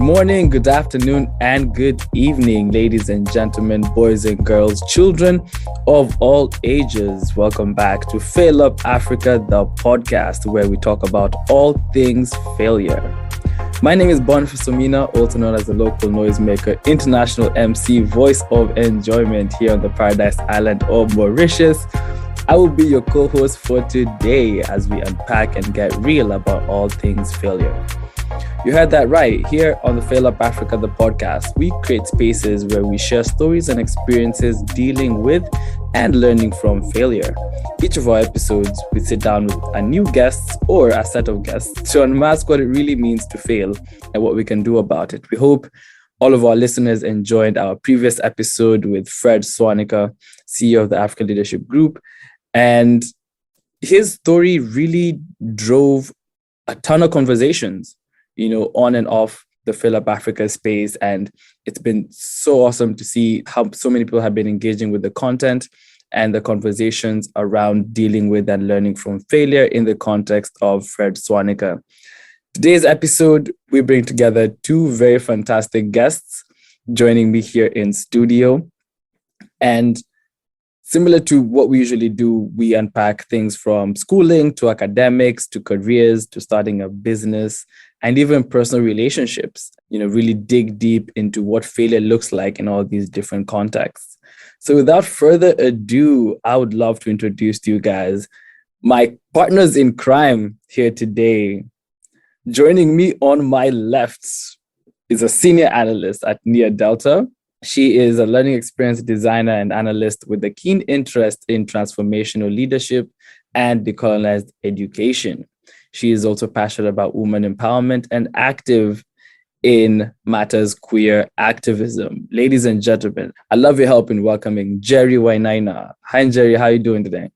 morning, good afternoon, and good evening, ladies and gentlemen, boys and girls, children of all ages. Welcome back to FailUp Africa the Podcast, where we talk about all things failure. My name is Boniface Omina, also known as the local noisemaker, international MC, voice of enjoyment here on the Paradise Island of Mauritius. I will be your co-host for today as we unpack and get real about all things failure. You heard that right. Here on the FailUp Africa the Podcast, we create spaces where we share stories and experiences dealing with and learning from failure. Each of our episodes, we sit down with a new guest or a set of guests to unmask what it really means to fail and what we can do about it. We hope all of our listeners enjoyed our previous episode with Fred Swanica, CEO of the African Leadership Group. And his story really drove a ton of conversations, on and off the FailUp Africa space. And it's been so awesome to see how so many people have been engaging with the content and the conversations around dealing with and learning from failure in the context of Fred Swanica. Today's episode, we bring together two very fantastic guests joining me here in studio. And similar to what we usually do, we unpack things from schooling to academics to careers to starting a business and even personal relationships, really dig deep into what failure looks like in all these different contexts. So without further ado, I would love to introduce to you guys my partners in crime here today. Joining me on my left is a senior analyst at Nia Delta. She is a learning experience designer and analyst with a keen interest in transformational leadership and decolonized education. She is also passionate about women empowerment and active in matters queer activism. Ladies and gentlemen, I love your help in welcoming Njeri Wainaina. Hi, Njeri. How are you doing today?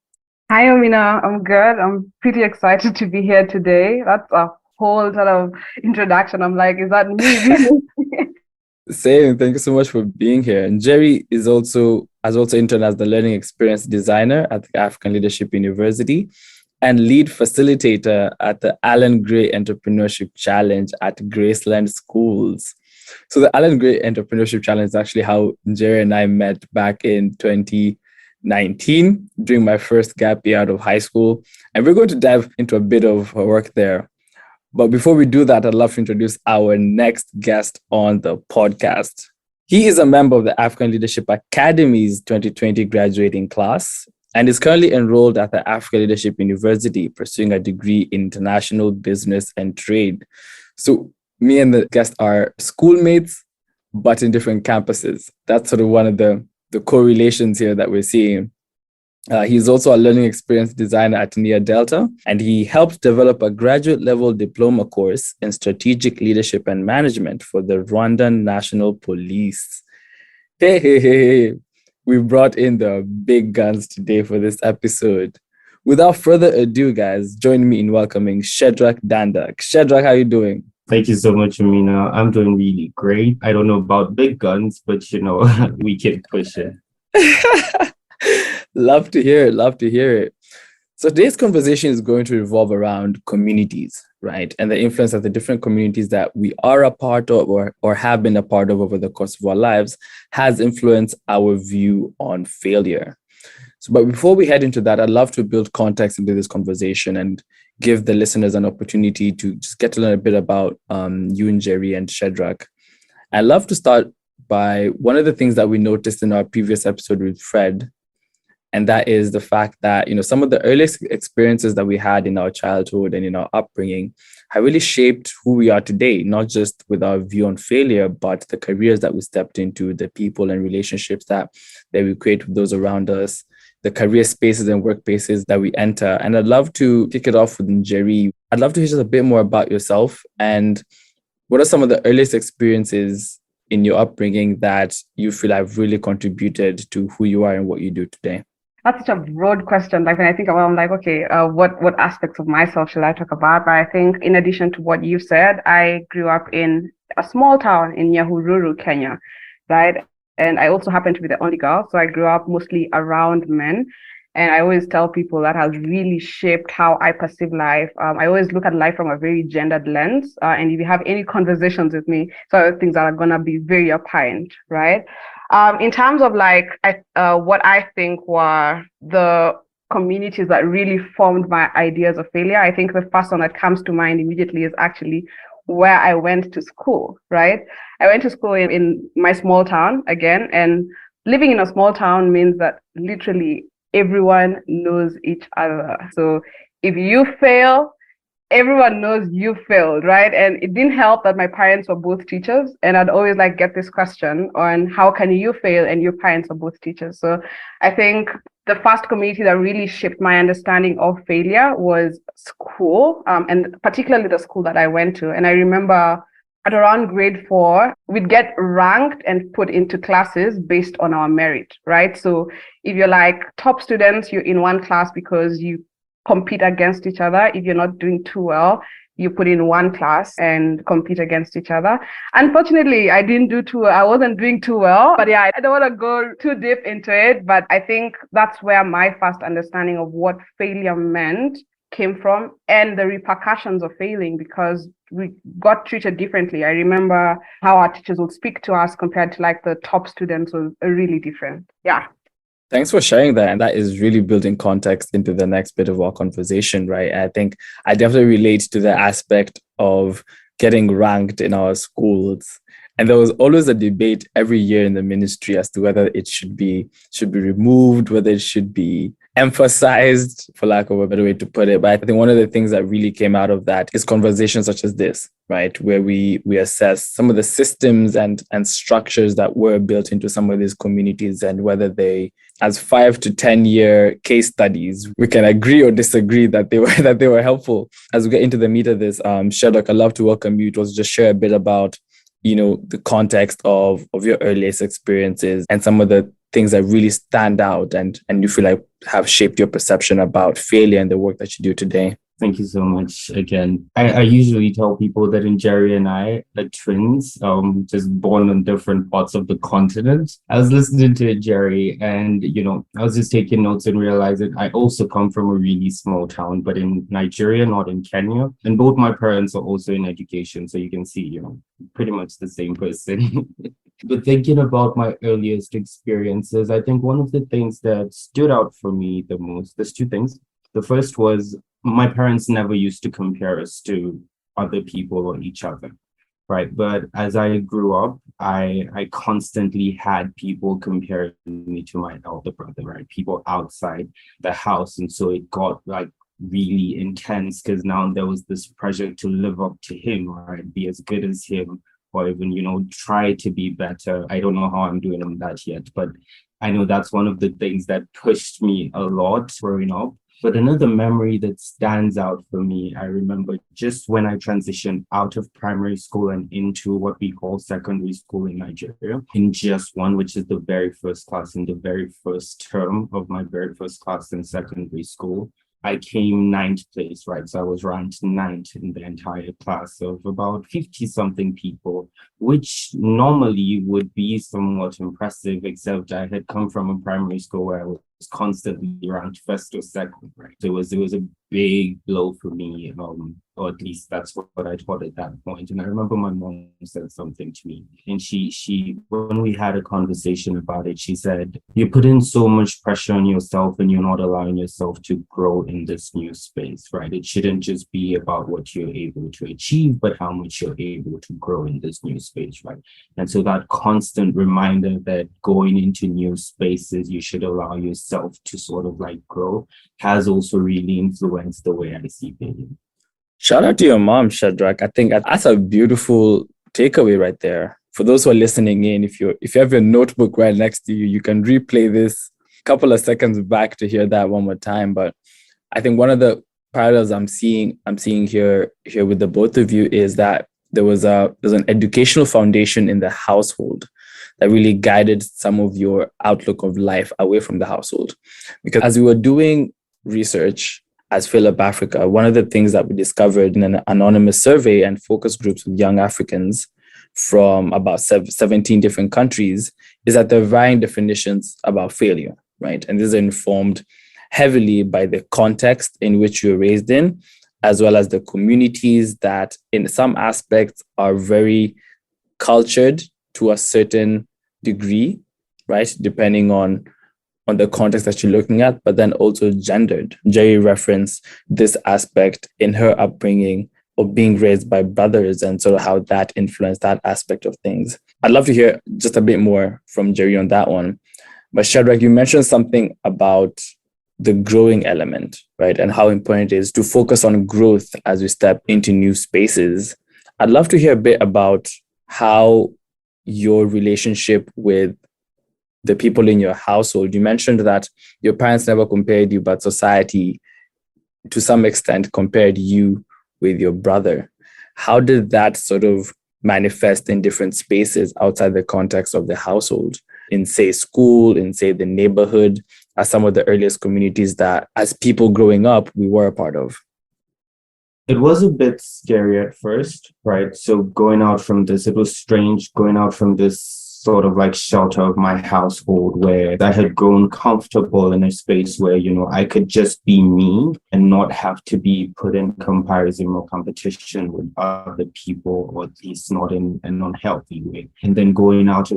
Hi, Omina. I'm good. I'm pretty excited to be here today. That's a whole sort of introduction. I'm like, is that me? Same. Thank you so much for being here. And Njeri has also interned as the learning experience designer at the African Leadership University and lead facilitator at the Alan Gray Entrepreneurship Challenge at Graceland Schools. So the Alan Gray Entrepreneurship Challenge is actually how Njeri and I met back in 2019 during my first gap year out of high school. And we're going to dive into a bit of her work there. But before we do that, I'd love to introduce our next guest on the podcast. He is a member of the African Leadership Academy's 2020 graduating class and is currently enrolled at the African Leadership University, pursuing a degree in international business and trade. So me and the guest are schoolmates, but in different campuses. That's sort of one of the correlations here that we're seeing. He's also a learning experience designer at Nia Delta, and he helped develop a graduate level diploma course in strategic leadership and management for the Rwandan National Police. Hey. We brought in the big guns today for this episode. Without further ado, guys, join me in welcoming Shedrach Dandak. Shedrach, how are you doing? Thank you so much, Amina. I'm doing really great. I don't know about big guns, but we keep pushing. Love to hear it. So today's conversation is going to revolve around communities, right? And the influence of the different communities that we are a part of or have been a part of over the course of our lives has influenced our view on failure. So, but before we head into that, I'd love to build context into this conversation and give the listeners an opportunity to just get to learn a bit about you and Njeri and Shedrach. I'd love to start by one of the things that we noticed in our previous episode with Fred. And that is the fact that, some of the earliest experiences that we had in our childhood and in our upbringing have really shaped who we are today, not just with our view on failure, but the careers that we stepped into, the people and relationships that we create with those around us, the career spaces and workplaces that we enter. And I'd love to kick it off with Njeri. I'd love to hear just a bit more about yourself and what are some of the earliest experiences in your upbringing that you feel have really contributed to who you are and what you do today? That's such a broad question. Like when I think about it, I'm like, okay, what aspects of myself should I talk about? But I think in addition to what you said, I grew up in a small town in Nyahururu, Kenya, right? And I also happen to be the only girl. So I grew up mostly around men. And I always tell people that has really shaped how I perceive life. I always look at life from a very gendered lens. And if you have any conversations with me, so things are going to be very apparent, right? In terms of like what I think were the communities that really formed my ideas of failure, I think the first one that comes to mind immediately is actually where I went to school, right? I went to school in my small town again, and living in a small town means that literally everyone knows each other. So if you fail, everyone knows you failed, right? And it didn't help that my parents were both teachers, and I'd always like get this question on how can you fail and your parents are both teachers. So I think the first community that really shaped my understanding of failure was school, and particularly the school that I went to. And I remember at around grade 4, we'd get ranked and put into classes based on our merit, right? So if you're like top students, you're in one class because you compete against each other. If you're not doing too well, you put in one class and compete against each other. Unfortunately, I wasn't doing too well, but yeah, I don't want to go too deep into it, but I think that's where my first understanding of what failure meant came from, and the repercussions of failing, because we got treated differently. I remember how our teachers would speak to us compared to like the top students was really different. Yeah. Thanks for sharing that. And that is really building context into the next bit of our conversation, right? I think I definitely relate to the aspect of getting ranked in our schools. And there was always a debate every year in the ministry as to whether it should be removed, whether it should be emphasized, for lack of a better way to put it. But I think one of the things that really came out of that is conversations such as this, right? Where we assess some of the systems and structures that were built into some of these communities, and whether they, as 5 to 10 year case studies, we can agree or disagree that they were helpful. As we get into the meat of this, Shedrach, I'd love to welcome you to also just share a bit about, the context of your earliest experiences and some of the things that really stand out and you feel like have shaped your perception about failure and the work that you do today. Thank you so much again. I usually tell people that Njeri and I are twins, just born on different parts of the continent. I was listening to Njeri and, I was just taking notes and realizing I also come from a really small town, but in Nigeria, not in Kenya. And both my parents are also in education. So you can see, pretty much the same person. But thinking about my earliest experiences, I think one of the things that stood out for me the most, there's two things. The first was my parents never used to compare us to other people or each other, right? But as I grew up, I constantly had people comparing me to my elder brother, right? People outside the house. And so it got like really intense because now there was this pressure to live up to him, right? Be as good as him, or even, try to be better. I don't know how I'm doing on that yet, but I know that's one of the things that pushed me a lot growing up. But another memory that stands out for me, I remember just when I transitioned out of primary school and into what we call secondary school in Nigeria, in just one, which is the very first class in the very first term of my very first class in secondary school. I came 9th place, right? So I was ranked 9th in the entire class of about 50-something people, which normally would be somewhat impressive, except I had come from a primary school where I was constantly ranked first or second, right? So it was a big blow for me, or at least that's what I thought at that point. And I remember my mom said something to me, and she when we had a conversation about it, she said, "You put in so much pressure on yourself and you're not allowing yourself to grow in this new space, right? It shouldn't just be about what you're able to achieve, but how much you're able to grow in this new space, right?" And so that constant reminder that going into new spaces, you should allow yourself to sort of like grow, has also really influenced the way I see failure. Shout out to your mom, Shedrach. I think that's a beautiful takeaway right there. For those who are listening in, if you have your notebook right next to you, you can replay this a couple of seconds back to hear that one more time. But I think one of the parallels I'm seeing here with the both of you is that there's an educational foundation in the household that really guided some of your outlook of life away from the household. Because as we were doing research as FailUp Africa, one of the things that we discovered in an anonymous survey and focus groups with young Africans from about 17 different countries is that there are varying definitions about failure, right? And these are informed heavily by the context in which you're raised in, as well as the communities that in some aspects are very cultured to a certain degree, right? Depending on the context that you're looking at, but then also gendered. Njeri referenced this aspect in her upbringing of being raised by brothers and sort of how that influenced that aspect of things. I'd love to hear just a bit more from Njeri on that one. But Shedrach, you mentioned something about the growing element, right? And how important it is to focus on growth as we step into new spaces. I'd love to hear a bit about how your relationship with the people in your household. You mentioned that your parents never compared you, but society, to some extent, compared you with your brother. How did that sort of manifest in different spaces outside the context of the household, in, say, school, in, say, the neighborhood, as some of the earliest communities that, as people growing up, we were a part of? It was a bit scary at first, right? So going out from this, it was strange going out from this sort of like shelter of my household where I had grown comfortable in a space where, I could just be me and not have to be put in comparison or competition with other people, or at least not in an unhealthy way. And then going out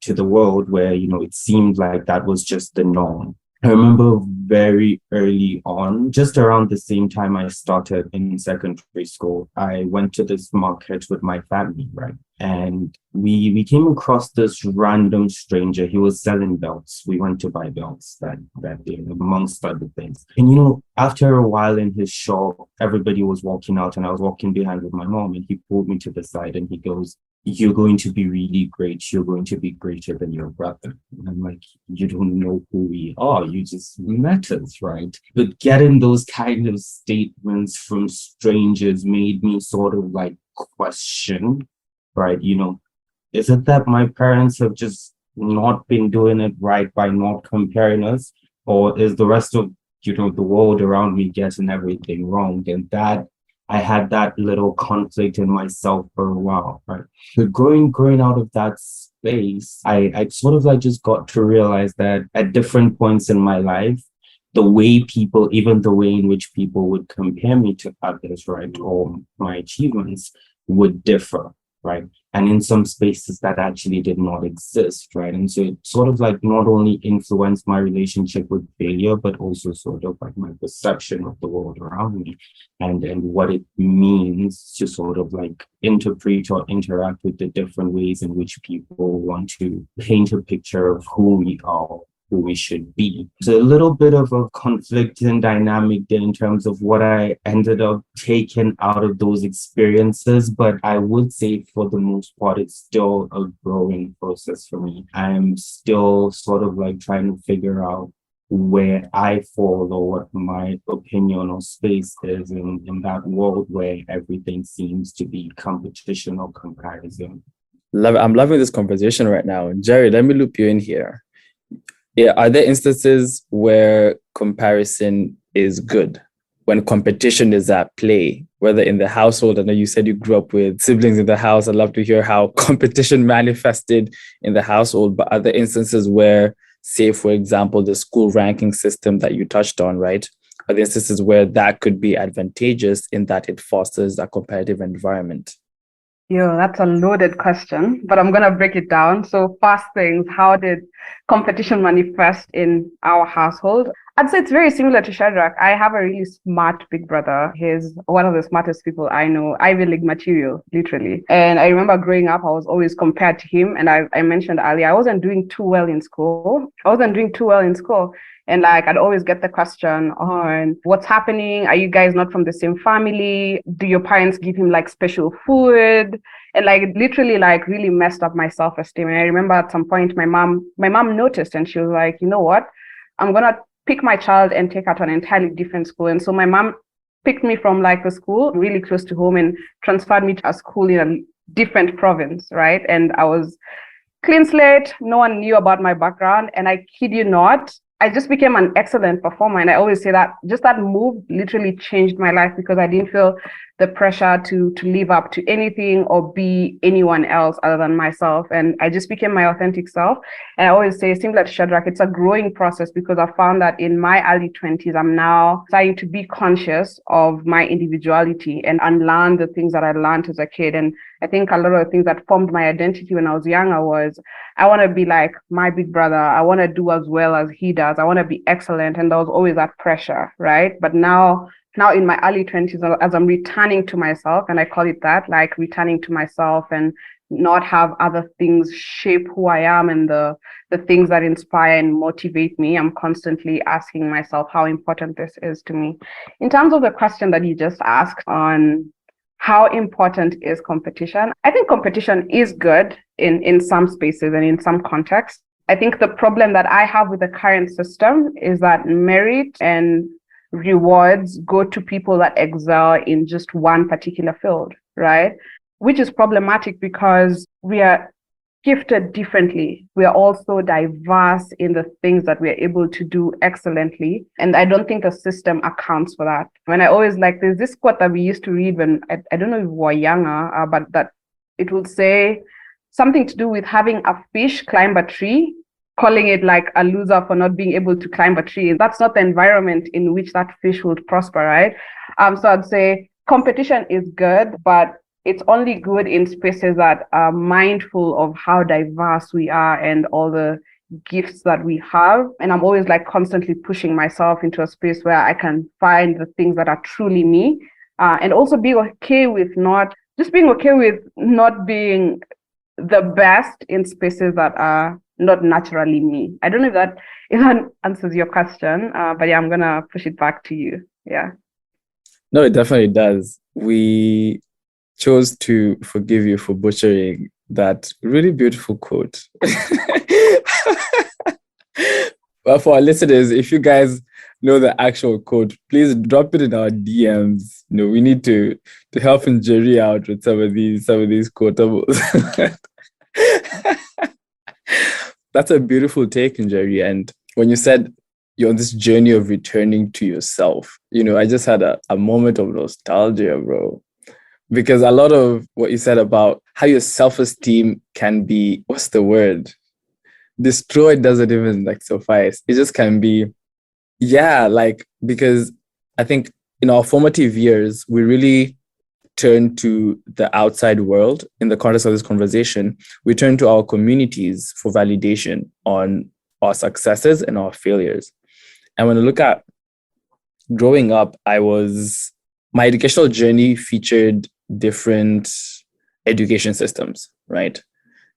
to the world where, it seemed like that was just the norm. I remember very early on, just around the same time I started in secondary school, I went to this market with my family, right? And we came across this random stranger. He was selling belts. We went to buy belts that day, amongst other things. And, after a while in his shop, everybody was walking out and I was walking behind with my mom, and he pulled me to the side and he goes, "You're going to be really great. You're going to be greater than your brother." And I'm like, "You don't know who we are. You just met us, right?" But getting those kind of statements from strangers made me sort of like question, right? Is it that my parents have just not been doing it right by not comparing us? Or is the rest of, the world around me getting everything wrong? And that I had that little conflict in myself for a while, right? But growing out of that space, I sort of like just got to realize that at different points in my life, the way people, even the way in which people would compare me to others, right, or my achievements would differ, right? And in some spaces that actually did not exist, right? And so it sort of like not only influenced my relationship with failure, but also sort of like my perception of the world around me and what it means to sort of like interpret or interact with the different ways in which people want to paint a picture of who we are, who we should be. So a little bit of a conflicting dynamic there in terms of what I ended up taking out of those experiences. But I would say for the most part, it's still a growing process for me. I'm still sort of like trying to figure out where I fall or what my opinion or space is in that world where everything seems to be competition or comparison. I'm loving this conversation right now. Njeri, let me loop you in here. Yeah, are there instances where comparison is good? When competition is at play, whether in the household? I know you said you grew up with siblings in the house. I'd love to hear how competition manifested in the household. But are there instances where, say, for example, the school ranking system that you touched on, right? Are there instances where that could be advantageous in that it fosters a competitive environment? Yo, that's a loaded question, but I'm going to break it down. So first things, how did competition manifest in our household? I'd say it's very similar to Shedrach. I have a really smart big brother. He's one of the smartest people I know, Ivy League material, literally. And I remember growing up, I was always compared to him. And I mentioned earlier, I wasn't doing too well in school. And like, I'd always get the question on what's happening. Are you guys not from the same family? Do your parents give him like special food? And like literally like really messed up my self-esteem. And I remember at some point, my mom noticed and she was like, "You know what? I'm going to pick my child and take her to an entirely different school." And so my mom picked me from like a school really close to home and transferred me to a school in a different province, right? And I was clean slate. No one knew about my background. And I kid you not, I just became an excellent performer. And I always say that just that move literally changed my life because I didn't feel the pressure to live up to anything or be anyone else other than myself. And I just became my authentic self. And I always say, similar to Shedrach, it's a growing process, because I found that in my early 20s, I'm now starting to be conscious of my individuality and unlearn the things that I learned as a kid. And I think a lot of the things that formed my identity when I was younger was, I want to be like my big brother. I want to do as well as he does. I want to be excellent. And there was always that pressure, right? But now in my early 20s, as I'm returning to myself, and I call it that, like returning to myself and not have other things shape who I am and the things that inspire and motivate me, I'm constantly asking myself how important this is to me. In terms of the question that you just asked on how important is competition, I think competition is good in some spaces and in some contexts. I think the problem that I have with the current system is that merit and rewards go to people that excel in just one particular field, right? Which is problematic because we are gifted differently. We are also diverse in the things that we are able to do excellently. And I don't think the system accounts for that. When I always there's this quote that we used to read when, I don't know if we were younger, but that it would say something to do with having a fish climb a tree, calling it like a loser for not being able to climb a tree. That's not the environment in which that fish would prosper, right? So I'd say competition is good, but it's only good in spaces that are mindful of how diverse we are and all the gifts that we have. And I'm always constantly pushing myself into a space where I can find the things that are truly me, and also be okay with not being the best in spaces that are not naturally me. I don't know if that answers your question, but yeah, I'm gonna push it back to you. Yeah. No, it definitely does. We chose to forgive you for butchering that really beautiful quote. But for our listeners, if you guys know the actual quote, please drop it in our DMs. We need to help Njeri out with some of these quotables. That's a beautiful take, Njeri. And when you said you're on this journey of returning to yourself, I just had a moment of nostalgia, bro. Because a lot of what you said about how your self-esteem can be, what's the word? Destroyed doesn't even suffice. It just can be, because I think in our formative years, we really turn to the outside world in the context of this conversation. We turn to our communities for validation on our successes and our failures. And when I look at growing up, my educational journey featured different education systems, right?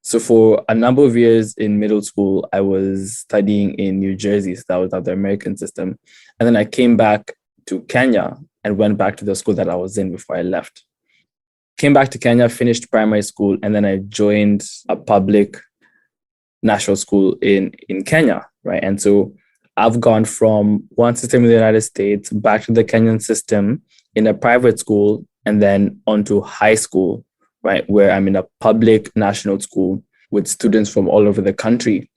So for a number of years in middle school, I was studying in New Jersey. So that was the American system. And then I came back to Kenya and went back to the school that I was in before I left. Came back to Kenya, finished primary school, and then I joined a public national school in Kenya, right? And so I've gone from one system in the United States back to the Kenyan system in a private school, and then onto high school, right, where I'm in a public national school with students from all over the country.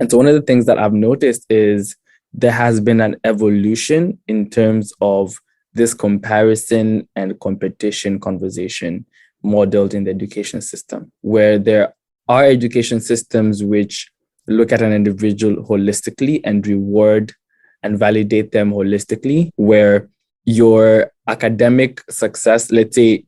And so one of the things that I've noticed is there has been an evolution in terms of this comparison and competition conversation modeled in the education system, where there are education systems which look at an individual holistically and reward and validate them holistically, where your academic success, let's say,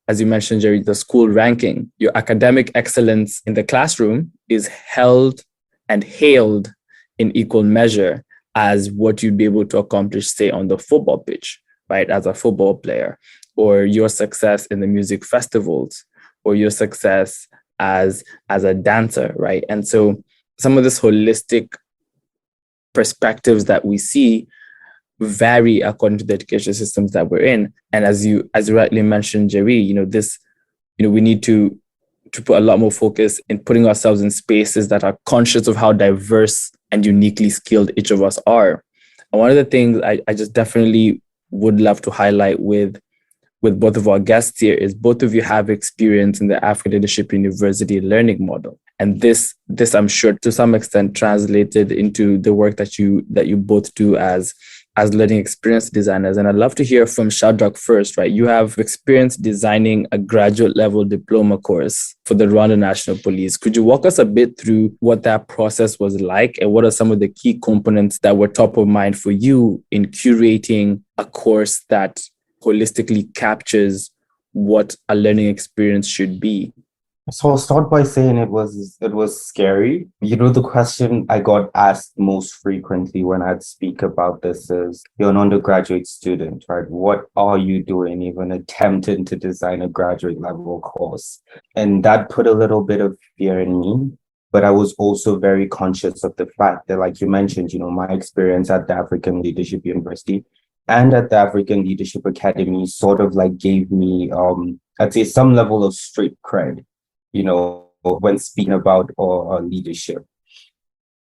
as you mentioned, Njeri, the school ranking, your academic excellence in the classroom is held and hailed in equal measure as what you'd be able to accomplish, say, on the football pitch, right, as a football player, or your success in the music festivals, or your success as a dancer, right? And so some of this holistic perspectives that we see vary according to the education systems that we're in. And as you rightly mentioned, Njeri, we need to put a lot more focus in putting ourselves in spaces that are conscious of how diverse and uniquely skilled each of us are. And one of the things I just definitely would love to highlight with both of our guests here is both of you have experience in the African Leadership University learning model. And this I'm sure to some extent translated into the work that you both do as as learning experience designers. And I'd love to hear from Shedrach first, right? You have experience designing a graduate level diploma course for the Rwanda National Police. Could you walk us a bit through what that process was like, and what are some of the key components that were top of mind for you in curating a course that holistically captures what a learning experience should be? So I'll start by saying it was scary. The question I got asked most frequently when I'd speak about this is, you're an undergraduate student, right? What are you doing even attempting to design a graduate level course? And that put a little bit of fear in me. But I was also very conscious of the fact that, like you mentioned, my experience at the African Leadership University and at the African Leadership Academy sort of like gave me, I'd say, some level of street cred, when speaking about our leadership.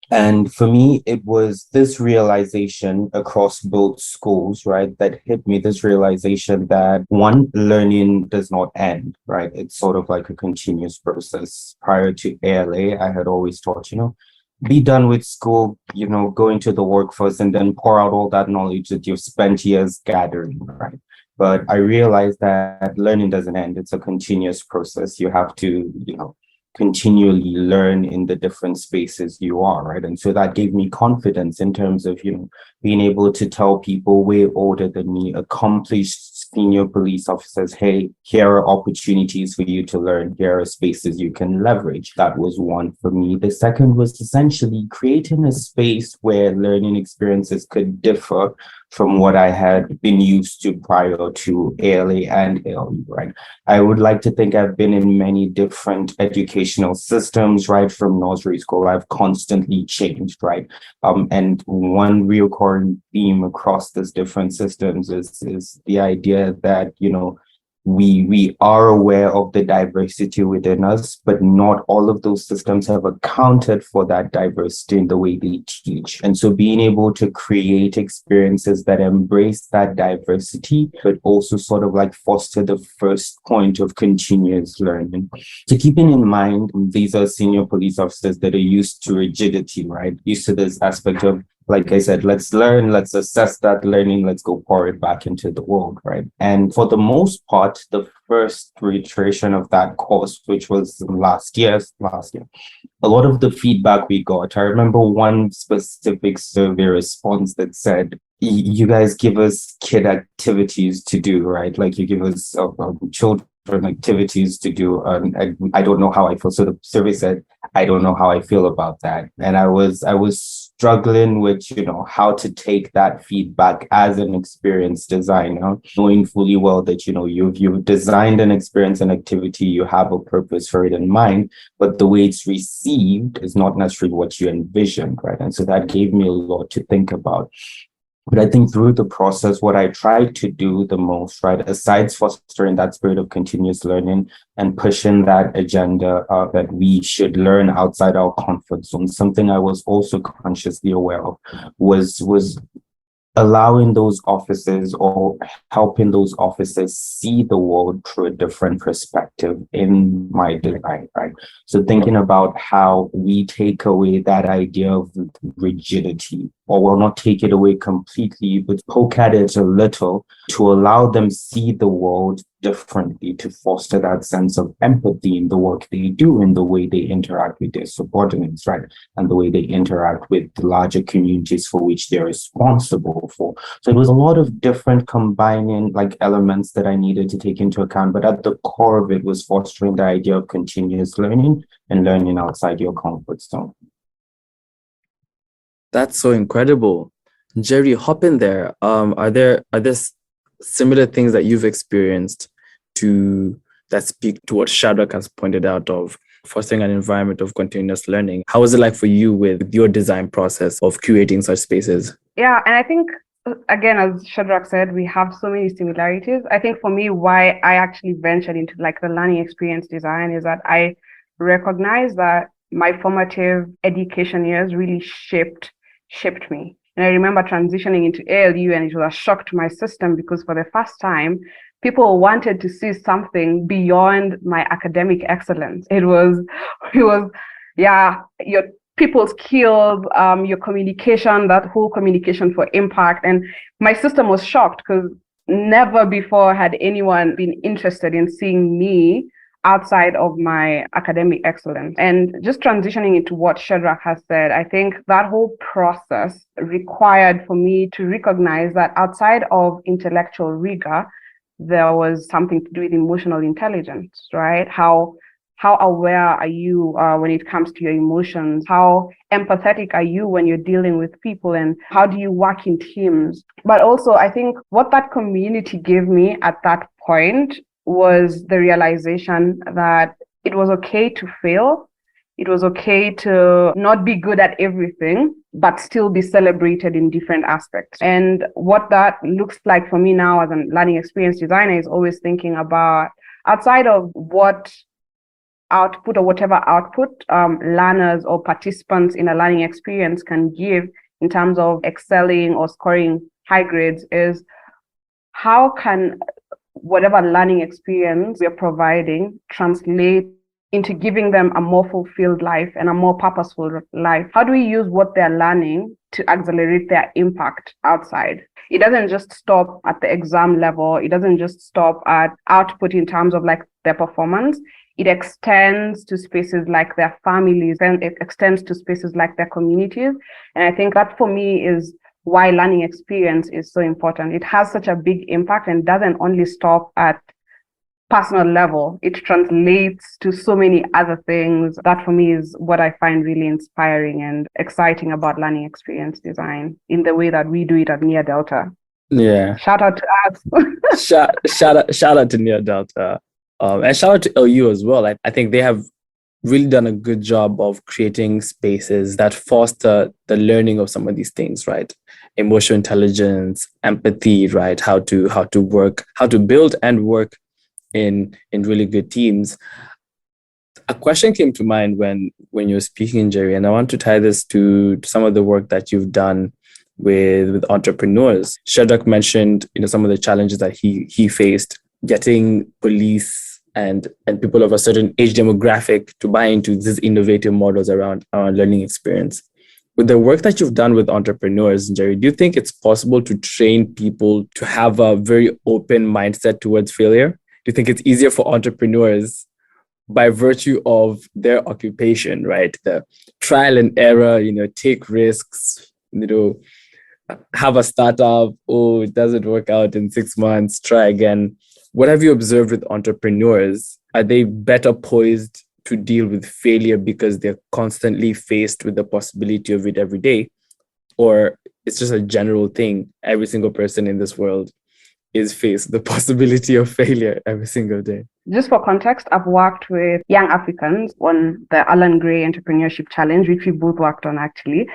And for me, it was this realization across both schools, right, that hit me, this realization that one, learning does not end, right? It's sort of like a continuous process. Prior to ALA, I had always taught, be done with school, go into the workforce and then pour out all that knowledge that you've spent years gathering, right? But I realized that learning doesn't end. It's a continuous process. You have to, continually learn in the different spaces you are, right? And so that gave me confidence in terms of, being able to tell people way older than me, accomplished senior police officers, hey, here are opportunities for you to learn. Here are spaces you can leverage. That was one for me. The second was essentially creating a space where learning experiences could differ from what I had been used to prior to ALA and ALE, right? I would like to think I've been in many different educational systems, right? From nursery school, I've constantly changed, right? And one recurring theme across these different systems is the idea that, we are aware of the diversity within us, but not all of those systems have accounted for that diversity in the way they teach. And so being able to create experiences that embrace that diversity, but also sort of like foster the first point of continuous learning. So keeping in mind, these are senior police officers that are used to rigidity, right? Used to this aspect of, like I said, let's learn, let's assess that learning, let's go pour it back into the world, right? And for the most part, the first reiteration of that course, which was last year, a lot of the feedback we got, I remember one specific survey response that said, you guys give us kid activities to do, right? Like you give us children activities to do. I don't know how I feel. So the survey said, I don't know how I feel about that. And I was struggling with, how to take that feedback as an experienced designer, knowing fully well that, you've designed an experience and activity, you have a purpose for it in mind, but the way it's received is not necessarily what you envisioned, right? And so that gave me a lot to think about. But I think through the process, what I tried to do the most, right, aside fostering that spirit of continuous learning and pushing that agenda that we should learn outside our comfort zone, something I was also consciously aware of was allowing those officers or helping those officers see the world through a different perspective in my design, right? So thinking about how we take away that idea of rigidity, or will not take it away completely, but poke at it a little to allow them see the world differently, to foster that sense of empathy in the work they do, in the way they interact with their subordinates, right? And the way they interact with the larger communities for which they're responsible for. So it was a lot of different combining like elements that I needed to take into account, but at the core of it was fostering the idea of continuous learning and learning outside your comfort zone. That's so incredible. Njeri, hop in there. Are there similar things that you've experienced that speak to what Shedrach has pointed out of fostering an environment of continuous learning? How was it like for you with your design process of curating such spaces? Yeah, and I think, again, as Shedrach said, we have so many similarities. I think for me, why I actually ventured into like the learning experience design is that I recognize that my formative education years really shaped me. And I remember transitioning into ALU, and it was a shock to my system because for the first time, people wanted to see something beyond my academic excellence. It was, yeah, you're people skills, your communication, that whole communication for impact. And my system was shocked because never before had anyone been interested in seeing me outside of my academic excellence. And just transitioning into what Shedrach has said, I think that whole process required for me to recognize that outside of intellectual rigor, there was something to do with emotional intelligence, right? How aware are you when it comes to your emotions? How empathetic are you when you're dealing with people? And how do you work in teams? But also, I think what that community gave me at that point was the realization that it was okay to fail. It was okay to not be good at everything, but still be celebrated in different aspects. And what that looks like for me now as a learning experience designer is always thinking about outside of what output or whatever output learners or participants in a learning experience can give in terms of excelling or scoring high grades is how can whatever learning experience we're providing translate into giving them a more fulfilled life and a more purposeful life? How do we use what they're learning to accelerate their impact outside? It doesn't just stop at the exam level. It doesn't just stop at output in terms of like their performance. It extends to spaces like their families, and it extends to spaces like their communities. And I think that for me is why learning experience is so important. It has such a big impact and doesn't only stop at personal level. It translates to so many other things. That for me is what I find really inspiring and exciting about learning experience design in the way that we do it at Near Delta. Yeah. Shout out to us. shout out to Near Delta. And shout out to LU as well. I think they have really done a good job of creating spaces that foster the learning of some of these things, right? Emotional intelligence, empathy, right? How to work, how to build and work in really good teams. A question came to mind when you were speaking, Njeri, and I want to tie this to some of the work that you've done with entrepreneurs. Shedrach mentioned, some of the challenges that he faced getting police and people of a certain age demographic to buy into these innovative models around our learning experience. With the work that you've done with entrepreneurs, Njeri, do you think it's possible to train people to have a very open mindset towards failure? Do you think it's easier for entrepreneurs by virtue of their occupation, right? The trial and error, take risks, have a startup, oh, it doesn't work out in 6 months, try again. What have you observed with entrepreneurs? Are they better poised to deal with failure because they're constantly faced with the possibility of it every day? Or it's just a general thing? Every single person in this world is faced with the possibility of failure every single day. Just for context, I've worked with young Africans on the Alan Gray Entrepreneurship Challenge, which we both worked on actually.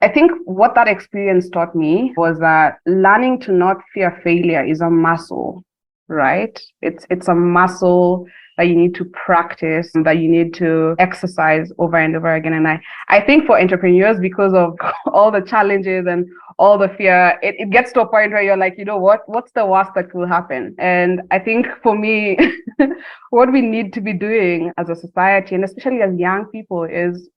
I think what that experience taught me was that learning to not fear failure is a muscle, right? It's a muscle that you need to practice, that you need to exercise over and over again. And I think for entrepreneurs, because of all the challenges and all the fear, it gets to a point where you're like, what's the worst that will happen? And I think for me, what we need to be doing as a society, and especially as young people, is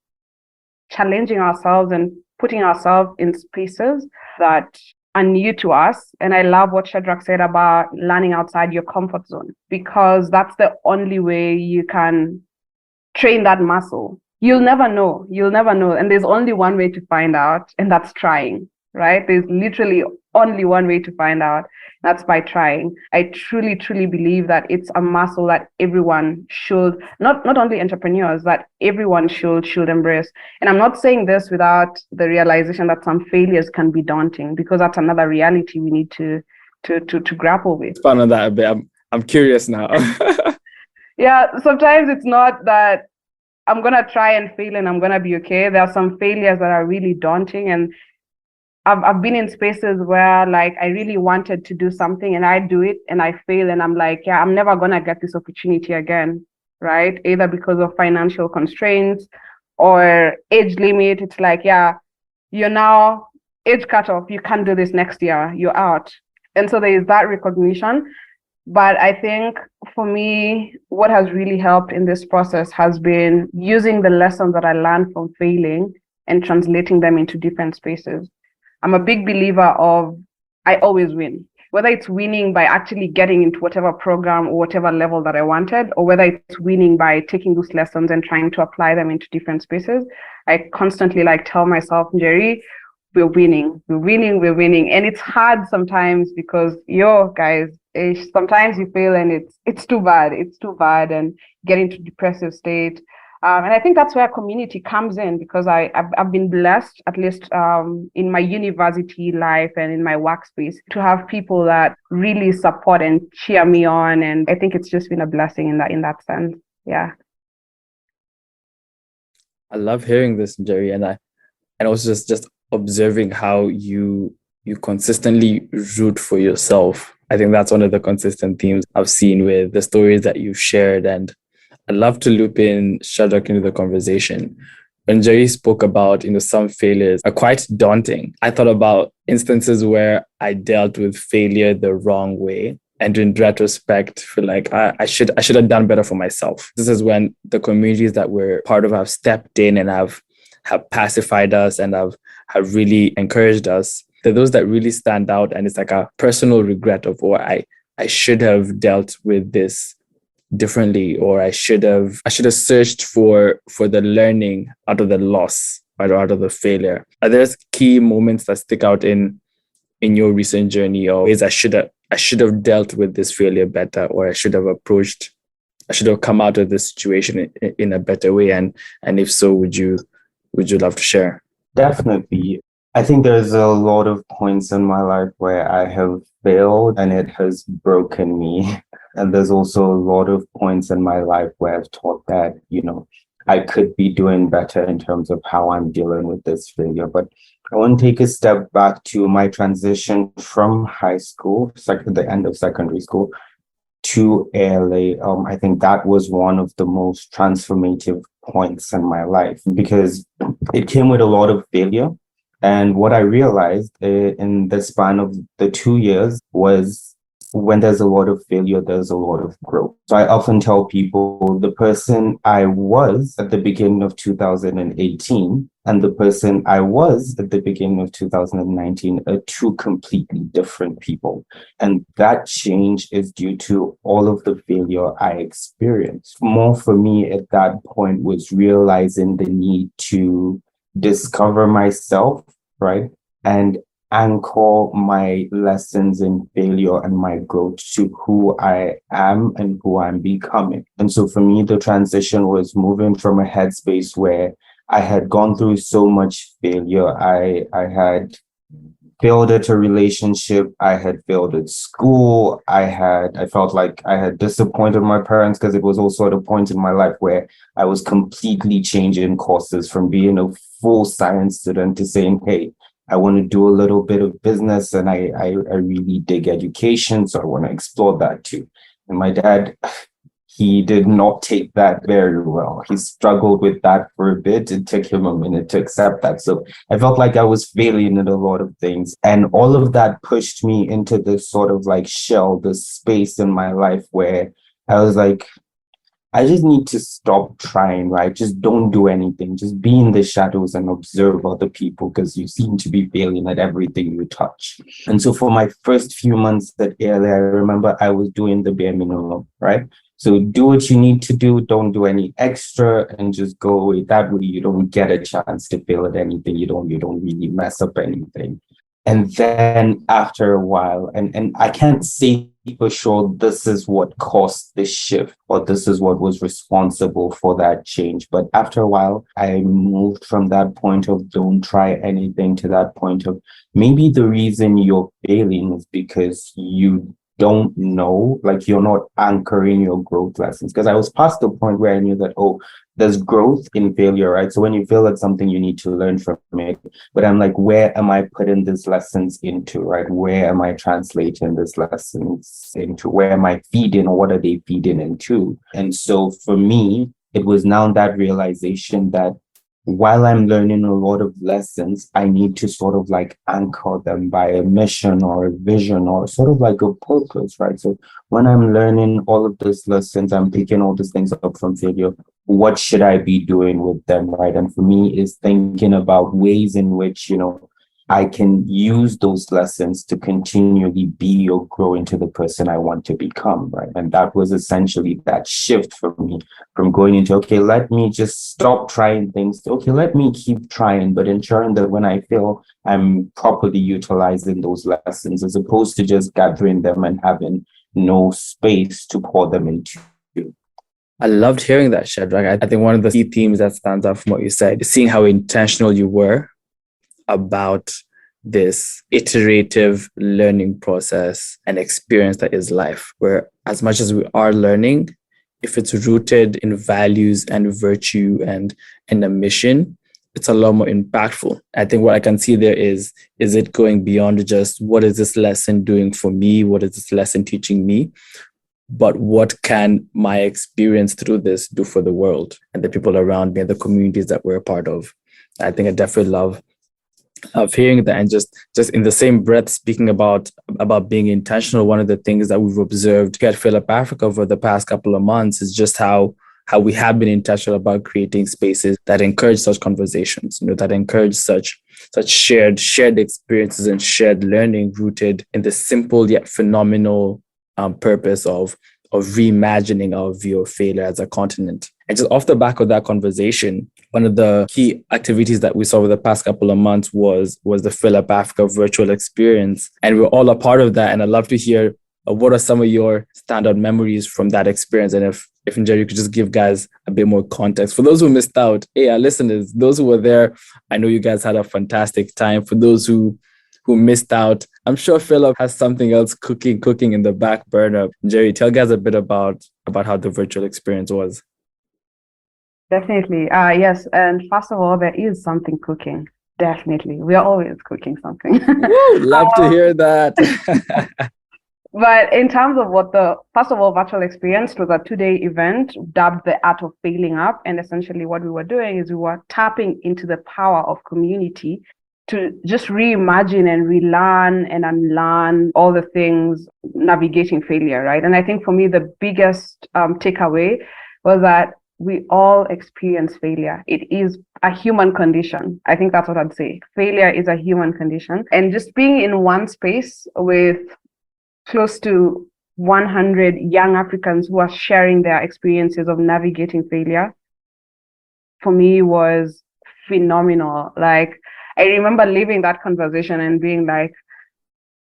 challenging ourselves and putting ourselves in spaces that are new to us. And I love what Shedrach said about learning outside your comfort zone, because that's the only way you can train that muscle. You'll never know. And there's only one way to find out, and that's trying, right? There's literally only one way to find out. That's by trying. I truly, truly believe that it's a muscle that everyone should, not only entrepreneurs, that everyone should embrace. And I'm not saying this without the realization that some failures can be daunting, because that's another reality we need to grapple with. Expand on that a bit. I'm curious now. Yeah, sometimes it's not that I'm going to try and fail and I'm going to be okay. There are some failures that are really daunting, and I've been in spaces where like I really wanted to do something and I do it and I fail, and I'm like, yeah, I'm never going to get this opportunity again, right? Either because of financial constraints or age limit. It's like, yeah, you're now age cutoff. You can't do this next year. You're out. And so there is that recognition. But I think for me, what has really helped in this process has been using the lessons that I learned from failing and translating them into different spaces. I'm a big believer of I always win, whether it's winning by actually getting into whatever program or whatever level that I wanted, or whether it's winning by taking those lessons and trying to apply them into different spaces. I constantly tell myself, Njeri, we're winning. And it's hard sometimes because guys, sometimes you fail and it's too bad. It's too bad and get into depressive state. And I think that's where community comes in, because I've been blessed, at least in my university life and in my workspace, to have people that really support and cheer me on. And I think it's just been a blessing in that sense. Yeah. I love hearing this, Njeri, and also just observing how you consistently root for yourself. I think that's one of the consistent themes I've seen with the stories that you've shared. And I'd love to loop in Shedrach into the conversation. When Njeri spoke about, some failures are quite daunting. I thought about instances where I dealt with failure the wrong way. And in retrospect, feel like I should have done better for myself. This is when the communities that we're part of have stepped in and have pacified us and have really encouraged us. They're those that really stand out. And it's like a personal regret of, I should have dealt with this differently, or I should have searched for the learning out of the loss, or out of the failure. Are there key moments that stick out in your recent journey, or ways I should have dealt with this failure better, or I should have come out of this situation in a better way? And if so, would you love to share? Definitely. I think there's a lot of points in my life where I have failed and it has broken me. And there's also a lot of points in my life where I've thought that, I could be doing better in terms of how I'm dealing with this failure. But I want to take a step back to my transition from high school, the end of secondary school, to ALA. I think that was one of the most transformative points in my life, because it came with a lot of failure. And what I realized in the span of the 2 years was, when there's a lot of failure, there's a lot of growth. So I often tell people the person I was at the beginning of 2018 and the person I was at the beginning of 2019 are two completely different people. And that change is due to all of the failure I experienced. More for me at that point was realizing the need to discover myself, right? And anchor my lessons in failure and my growth to who I am and who I'm becoming. And so for me, the transition was moving from a headspace where I had gone through so much failure. I had failed at a relationship. I had failed at school. I felt like I had disappointed my parents, because it was also at a point in my life where I was completely changing courses from being a full science student to saying, hey, I want to do a little bit of business, and I really dig education, so I want to explore that too. And my dad, he did not take that very well. He struggled with that for a bit. It took him a minute to accept that. So I felt like I was failing in a lot of things. And all of that pushed me into this sort of shell, this space in my life where I was like, I just need to stop trying, right? Just don't do anything. Just be in the shadows and observe other people, because you seem to be failing at everything you touch. And so for my first few months at ALA, I remember I was doing the bare minimum, right? So do what you need to do. Don't do any extra, and just go away. That way you don't get a chance to fail at anything. You don't really mess up anything. And then after a while, and I can't say for sure this is what caused this shift, or this is what was responsible for that change. But after a while, I moved from that point of don't try anything to that point of maybe the reason you're failing is because you don't know, you're not anchoring your growth lessons. Because I was past the point where I knew that, there's growth in failure, right? So when you fail at something, you need to learn from it. But I'm like, where am I putting these lessons into, right? Where am I translating these lessons into? Where am I feeding, or what are they feeding into? And so for me, it was now that realization that while I'm learning a lot of lessons, I need to sort of anchor them by a mission or a vision or sort of a purpose, right? So when I'm learning all of these lessons, I'm picking all these things up from failure. what should I be doing with them, right? And for me, is thinking about ways in which, I can use those lessons to continually be or grow into the person I want to become, right? And that was essentially that shift for me from going into, okay, let me just stop trying things. Okay, let me keep trying, but ensuring that when I feel I'm properly utilizing those lessons, as opposed to just gathering them and having no space to pour them into. I loved hearing that, Shedrach. I think one of the key themes that stands out from what you said is seeing how intentional you were about this iterative learning process and experience that is life, where as much as we are learning, if it's rooted in values and virtue and a mission, it's a lot more impactful. I think what I can see there is it going beyond just what is this lesson doing for me? What is this lesson teaching me? But what can my experience through this do for the world and the people around me and the communities that we're a part of? I think I definitely love hearing that. And just in the same breath, speaking about being intentional, one of the things that we've observed at FailUp Africa over the past couple of months is just how we have been intentional about creating spaces that encourage such conversations, that encourage such shared experiences and shared learning rooted in the simple yet phenomenal purpose of reimagining our view of failure as a continent. And just off the back of that conversation, one of the key activities that we saw over the past couple of months was the FailUp Africa virtual experience. And we're all a part of that. And I'd love to hear what are some of your standout memories from that experience. And if Njeri, you could just give guys a bit more context. For those who missed out, hey, our listeners, those who were there, I know you guys had a fantastic time. For those who missed out, I'm sure FailUp has something else cooking in the back burner. Njeri, tell guys a bit about how the virtual experience was. Definitely. Yes. And first of all, there is something cooking. Definitely. We are always cooking something. Woo, love to hear that. But in terms of first of all, virtual experience was a 2-day event dubbed the Art of Failing Up. And essentially what we were doing is we were tapping into the power of community to just reimagine and relearn and unlearn all the things navigating failure, right? And I think for me, the biggest takeaway was that we all experience failure. It is a human condition. I think that's what I'd say. Failure is a human condition. And just being in one space with close to 100 young Africans who are sharing their experiences of navigating failure, for me was phenomenal. Like, I remember leaving that conversation and being like,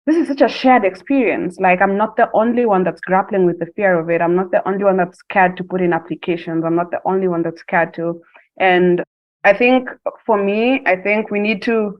this is such a shared experience. Like, I'm not the only one that's grappling with the fear of it. I'm not the only one that's scared to put in applications. I'm not the only one that's scared to. And I think for me, we need to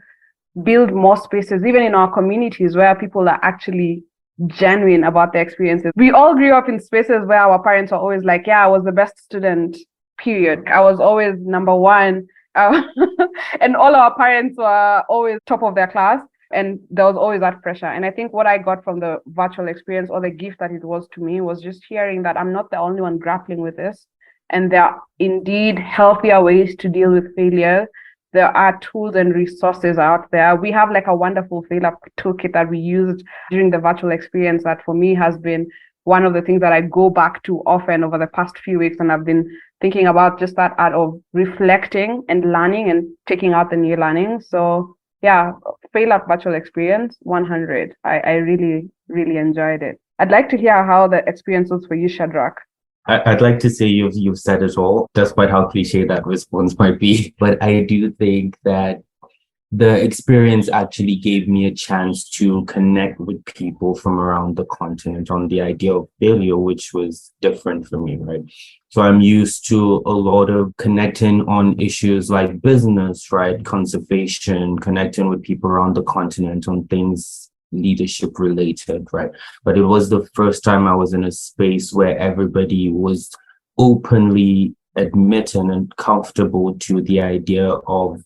build more spaces, even in our communities, where people are actually genuine about their experiences. We all grew up in spaces where our parents are always like, yeah, I was the best student, period. I was always number one. And all our parents were always top of their class. And there was always that pressure. And I think what I got from the virtual experience, or the gift that it was to me, was just hearing that I'm not the only one grappling with this. And there are indeed healthier ways to deal with failure. There are tools and resources out there. We have like a wonderful FailUp toolkit that we used during the virtual experience that for me has been one of the things that I go back to often over the past few weeks. And I've been thinking about just that art of reflecting and learning and taking out the new learning. So yeah, FailUp virtual experience, 100. I really, really enjoyed it. I'd like to hear how the experience was for you, Shedrach. I'd like to say you've said it all, despite how cliche that response might be. But I do think that the experience actually gave me a chance to connect with people from around the continent on the idea of failure, which was different for me, right? So I'm used to a lot of connecting on issues like business, right? Conservation, connecting with people around the continent on things leadership related, right? But it was the first time I was in a space where everybody was openly admitting and comfortable to the idea of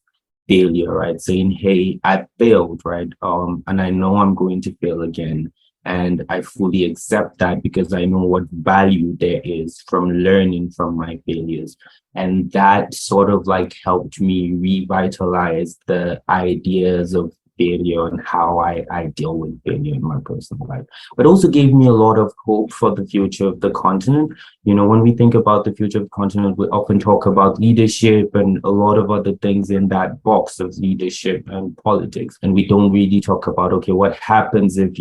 failure, right? Saying, hey, I failed, right? And I know I'm going to fail again. And I fully accept that because I know what value there is from learning from my failures. And that sort of like helped me revitalize the ideas of failure and how I deal with failure in my personal life. But also gave me a lot of hope for the future of the continent. When we think about the future of the continent, we often talk about leadership and a lot of other things in that box of leadership and politics. And we don't really talk about, okay, what happens if,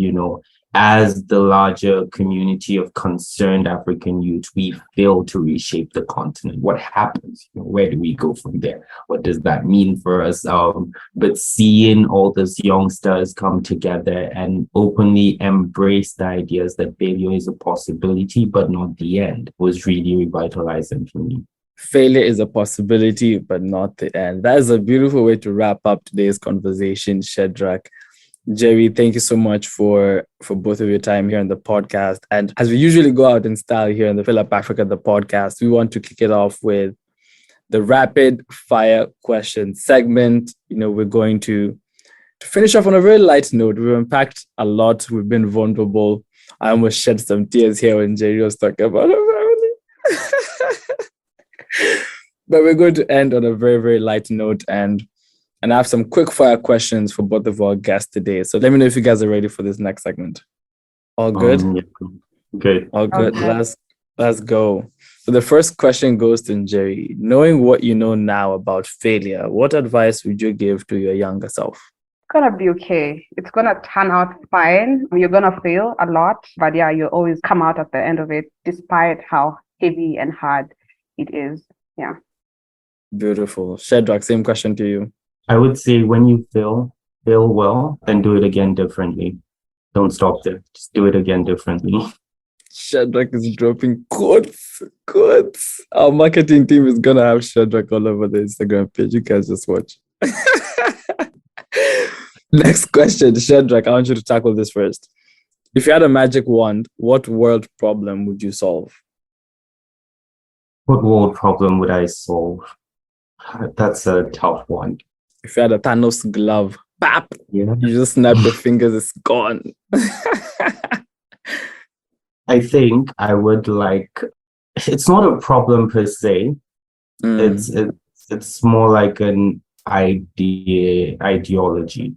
as the larger community of concerned African youth, we fail to reshape the continent? What happens? Where do we go from there? What does that mean for us? But seeing all those youngsters come together and openly embrace the ideas that failure is a possibility, but not the end, was really revitalizing for me. Failure is a possibility, but not the end. That is a beautiful way to wrap up today's conversation, Shedrach. Njeri, thank you so much for both of your time here on the podcast. And as we usually go out in style here on the FailUp Africa the Podcast, we want to kick it off with the rapid fire question segment. We're going to finish off on a very light note. We've unpacked a lot. We've been vulnerable. I almost shed some tears here when Njeri was talking about her family. But we're going to end on a very, very light note and I have some quick fire questions for both of our guests today. So let me know if you guys are ready for this next segment. All good? Good. All good. Okay. Let's go. So the first question goes to Njeri. Knowing what you know now about failure, what advice would you give to your younger self? It's going to be okay. It's going to turn out fine. You're going to fail a lot, but yeah, you always come out at the end of it, despite how heavy and hard it is. Yeah. Beautiful. Shedrach, same question to you. I would say when you fail well, then do it again differently. Don't stop there. Just do it again differently. Shedrach is dropping quotes. Our marketing team is going to have Shedrach all over the Instagram page. You guys just watch. Next question, Shedrach, I want you to tackle this first. If you had a magic wand, what world problem would you solve? What world problem would I solve? That's a tough one. If you had a Thanos glove, bap, yeah. You just snap your fingers, it's gone. I think I would it's not a problem per se. It's more like an ideology.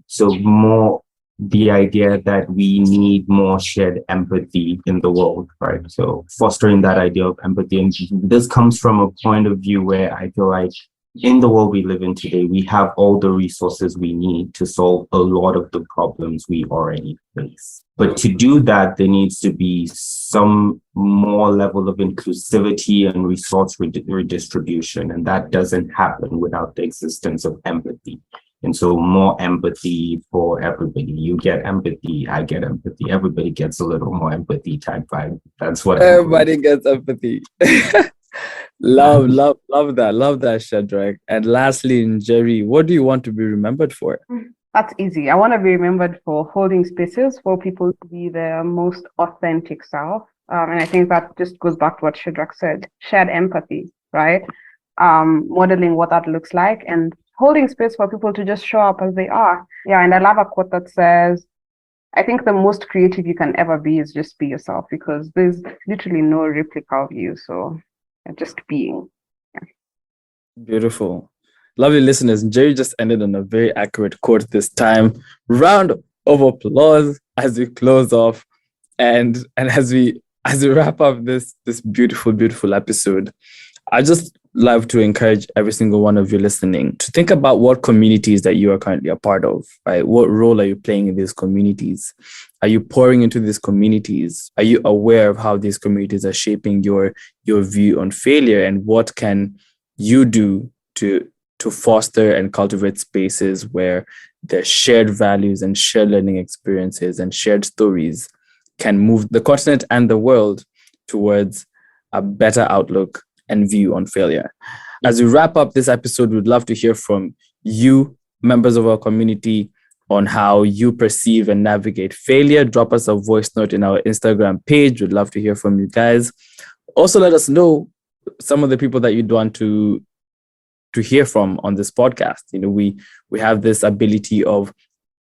So more the idea that we need more shared empathy in the world, right? So fostering that idea of empathy. And this comes from a point of view where I feel like in the world we live in today, we have all the resources we need to solve a lot of the problems we already face. But to do that, there needs to be some more level of inclusivity and resource redistribution. And that doesn't happen without the existence of empathy. And so more empathy for everybody. You get empathy, I get empathy. Everybody gets a little more empathy type vibe. That's what everybody gets empathy. Love that, Shedrach. And lastly, Njeri, what do you want to be remembered for? That's easy. I want to be remembered for holding spaces for people to be their most authentic self. And I think that just goes back to what Shedrach said, shared empathy, right? Modeling what that looks like and holding space for people to just show up as they are. Yeah, and I love a quote that says, I think the most creative you can ever be is just be yourself, because there's literally no replica of you. So just being. Yeah. Beautiful. Lovely listeners, Njeri just ended on a very accurate quote this time. Round of applause as we close off and as we wrap up this beautiful, beautiful episode. I just love to encourage every single one of you listening to think about what communities that you are currently a part of, right? What role are you playing in these communities? Are you pouring into these communities? Are you aware of how these communities are shaping your view on failure? And what can you do to foster and cultivate spaces where their shared values and shared learning experiences and shared stories can move the continent and the world towards a better outlook and view on failure? As we wrap up this episode, we'd love to hear from you, members of our community, on how you perceive and navigate failure. Drop us a voice note in our Instagram page. We'd love to hear from you guys. Also, let us know some of the people that you'd want to hear from on this podcast. We have this ability of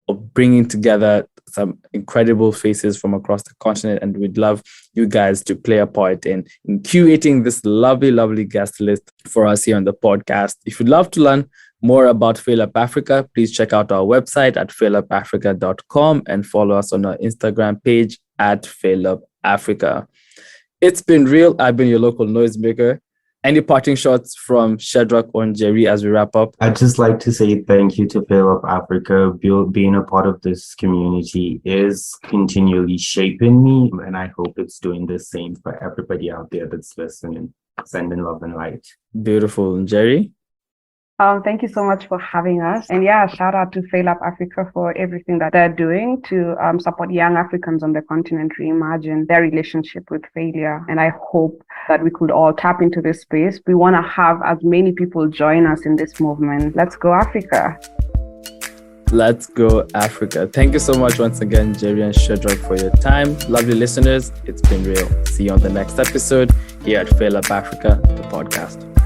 bringing together some incredible faces from across the continent, and we'd love you guys to play a part in curating this lovely, lovely guest list for us here on the podcast. If you'd love to learn more about FailUp Africa, please check out our website at failupafrica.com and follow us on our Instagram page at FailUp Africa. It's been real. I've been your local noisemaker. Any parting shots from Shedrach or Njeri as we wrap up? I'd just like to say thank you to FailUp Africa. Being a part of this community is continually shaping me, and I hope it's doing the same for everybody out there that's listening. Sending love and light. Beautiful. Njeri? Thank you so much for having us. And yeah, shout out to FailUp Africa for everything that they're doing to support young Africans on the continent reimagine their relationship with failure. And I hope that we could all tap into this space. We want to have as many people join us in this movement. Let's go, Africa. Let's go, Africa. Thank you so much once again, Njeri and Shedrach, for your time. Lovely listeners, it's been real. See you on the next episode here at FailUp Africa, the podcast.